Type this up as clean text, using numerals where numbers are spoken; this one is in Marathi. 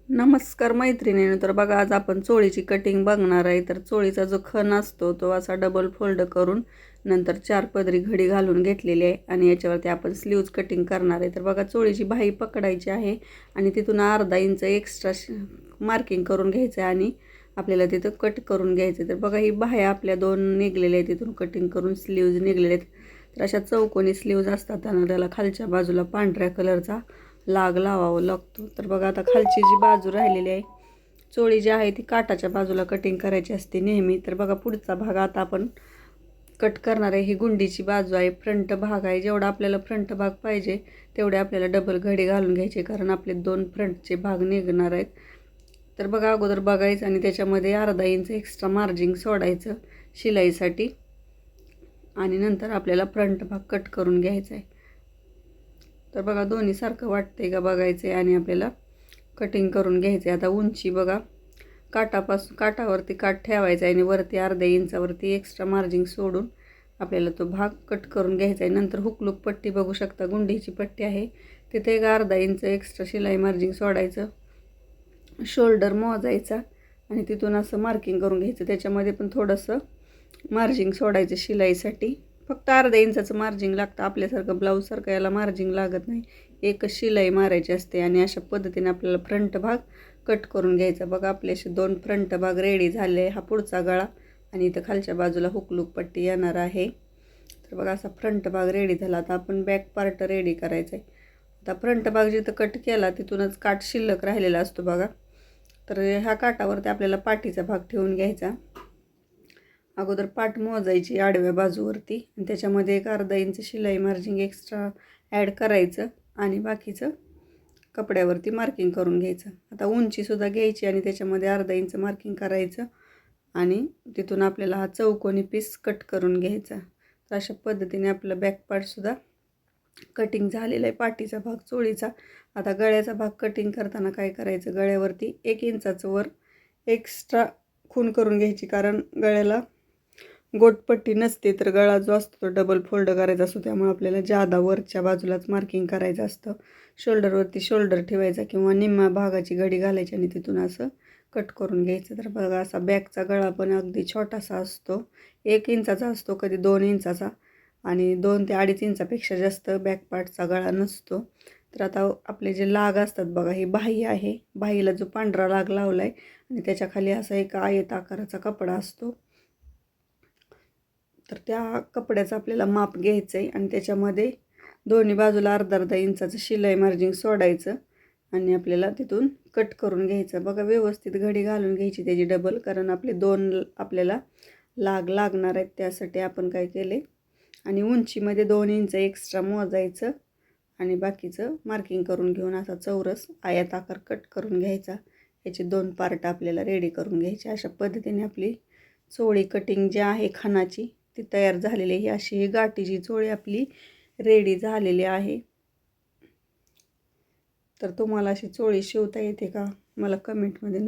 नमस्कार मैत्रिणींनो. तर बघा, आज आपण चोळीची कटिंग बघणार आहे. तर चोळीचा जो खण असतो तो असा डबल फोल्ड करून नंतर 4 पदरी घडी घालून घेतलेली आहे आणि याच्यावरती आपण स्लीव्ज कटिंग करणार आहे. तर बघा, चोळीची बाही पकडायची आहे आणि तिथून अर्धा इंच एक्स्ट्रा मार्किंग करून घ्यायचं आहे आणि आपल्याला तिथं कट करून घ्यायचं. तर बघा, ही बाह्या आपल्या 2 निघलेल्या आहेत, तिथून कटिंग करून स्लीव्ज निघलेले आहेत. तर अशा चौकोनी स्लीव्ज असतात आणि त्याला खालच्या बाजूला पांढऱ्या कलरचा लाग लावावं लागतो. तर बघा, आता खालची जी बाजू राहिलेली आहे चोळी जी आहे ती काटाच्या बाजूला कटिंग करायची असते नेहमी. तर बघा, पुढचा भाग आता आपण कट करणार आहे. ही गुंडीची बाजू आहे, फ्रंट भाग आहे. जेवढा आपल्याला फ्रंट भाग पाहिजे तेवढे आपल्याला डबल घडी घालून घ्यायचे, कारण आपले 2 फ्रंटचे भाग निघणार आहेत. तर बघा, अगोदर बघायचं आणि त्याच्यामध्ये अर्धा इंच एक्स्ट्रा मार्जिंग सोडायचं शिलाईसाठी आणि नंतर आपल्याला फ्रंट भाग कट करून घ्यायचा आहे. तर बघा, दोन्ही सारखं वाटतंय का बघायचं आहे आणि आपल्याला कटिंग करून घ्यायचं आहे. आता उंची बघा, काटावरती काठ ठेवायचा आहे आणि वरती अर्ध्या इंचावरती एक्स्ट्रा मार्जिंग सोडून आपल्याला तो भाग कट करून घ्यायचा आहे. नंतर हुकलूक पट्टी बघू शकता, गुंडीची पट्टी आहे, तिथे एक अर्धा इंच एक्स्ट्रा शिलाई मार्जिंग सोडायचं, शोल्डर मोजायचा आणि तिथून असं मार्किंग करून घ्यायचं. त्याच्यामध्ये पण थोडंसं मार्जिंग सोडायचं शिलाईसाठी. फक्त अर्ध्या इंचाचं मार्जिंग लागतं, आपल्यासारखं ब्लाऊजसारखं याला मार्जिंग लागत नाही. एकच शिलाई मारायची असते आणि अशा पद्धतीने आपल्याला फ्रंट भाग कट करून घ्यायचा. बघा, आपले असे 2 फ्रंट भाग रेडी झाले. हा पुढचा गळा आणि इथं खालच्या बाजूला हुकलूक पट्टी येणार आहे. तर बघा, असा फ्रंट भाग रेडी झाला. आता आपण बॅक पार्ट रेडी करायचा आहे. आता फ्रंट भाग जिथं कट केला तिथूनच काठ शिल्लक राहिलेला असतो बघा. तर ह्या काठावरती आपल्याला पाठीचा भाग ठेवून घ्यायचा. अगोदर पाठ मोजायची आडव्या बाजूवरती आणि त्याच्यामध्ये एक अर्धा इंच शिलाई मार्जिंग एक्स्ट्रा ॲड करायचं आणि बाकीचं कपड्यावरती मार्किंग करून घ्यायचं. आता उंचीसुद्धा घ्यायची आणि त्याच्यामध्ये अर्धा इंच मार्किंग करायचं आणि तिथून आपल्याला हा चौकोनी पीस कट करून घ्यायचा. तर अशा पद्धतीने आपलं बॅक पार्टसुद्धा कटिंग झालेला आहे, पाठीचा भाग चोळीचा. आता गळ्याचा भाग कटिंग करताना काय करायचं, गळ्यावरती 1 इंचाचं वर एक्स्ट्रा खूण करून घ्यायची, कारण गळ्याला गोटपट्टी नसते. तर गळा जो असतो तो डबल फोल्ड करायचा असतो, त्यामुळे आपल्याला जादा वरच्या बाजूलाच मार्किंग करायचं असतं. शोल्डरवरती शोल्डर ठेवायचा किंवा निम्म्या भागाची घडी घालायची आणि तिथून असं कट करून घ्यायचं. तर बघा, असा बॅकचा गळा पण अगदी छोटासा असतो, 1 इंचाचा असतो, कधी 2 इंचाचा आणि 2 ते 2.5 इंचापेक्षा जास्त बॅक पार्टचा गळा नसतो. तर आता आपले जे लाग असतात बघा, ही बाही आहे, बाहीला जो पांढरा लाग लावला आहे आणि त्याच्याखाली असा एक आयत आकाराचा कपडा असतो. तर त्या कपड्याचं आपल्याला माप घ्यायचं आहे आणि त्याच्यामध्ये दोन्ही बाजूला अर्धा इंचाचं शिलाई मार्जिंग सोडायचं आणि आपल्याला तिथून कट करून घ्यायचं. बघा, व्यवस्थित घडी घालून घ्यायची त्याची डबल, कारण आपले 2 आपल्याला लाग लागणार आहेत, त्यासाठी आपण काय केले. आणि उंचीमध्ये 2 इंच एक्स्ट्रा मोजायचं आणि बाकीचं मार्किंग करून घेऊन असा चौरस आयत आकार कट करून घ्यायचा. याचे 2 पार्ट आपल्याला रेडी करून घ्यायचे. अशा पद्धतीने आपली चोळी कटिंग जी आहे खणाची ती तयार झालेली आहे. अशी ही गाठीची चोळी आपली रेडी झालेली आहे. तर तुम्हाला अशी चोळी शिवता येते का, मला कमेंटमध्ये